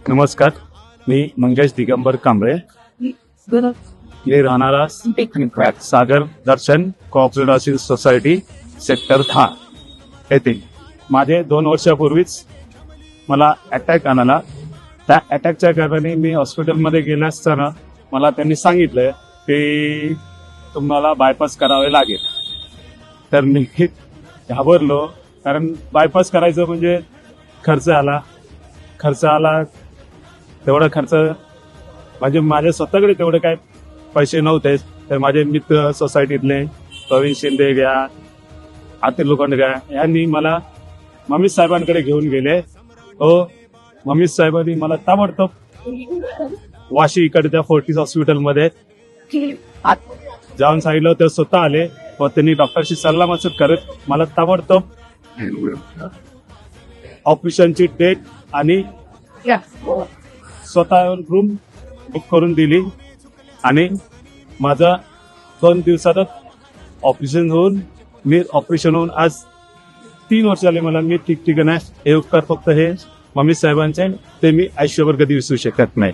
नमस्कार, मी मंगेश दिगंबर कांबळे. मी राहणारा सागर दर्शन cooperative society sector 10 येथे. माझे 2 वर्षापूर्वीच मला अटॅक आला. त्या अटॅकच्या कारणाने मी हॉस्पिटलमध्ये गेला असताना मला त्यांनी सांगितलं की तुम्हाला बायपास करावे लागेल. तर मी घाबरलो, कारण बायपास करायचं म्हणजे खर्च आला. तेवढा खर्च म्हणजे माझ्या स्वतःकडे तेवढे काय पैसे नव्हते. तर माझे मित्र सोसायटीतले प्रवीण शिंदे घ्या, आतील लोखंड घ्या, यांनी मला मम्मी साहेबांकडे घेऊन गेले. मम्मी साहेबांनी मला ताबडतोब वाशी इकडच्या फोर्टिस हॉस्पिटलमध्ये जाऊन सांगितलं. ते स्वतः आले व त्यांनी डॉक्टरशी सल्लामसलत करत मला ताबडतोब ऑपरेशनची डेट आणि स्वतः रूम बुक करून दिली आणि माझा 2 दिवसातच ऑपरेशन होऊन आज 3 वर्ष झाले. मला मी ठिकठिकाणी हे उपकार फक्त हे मम्मी साहेबांचे ते मी आयुष्यभर कधी विसरू शकत नाही.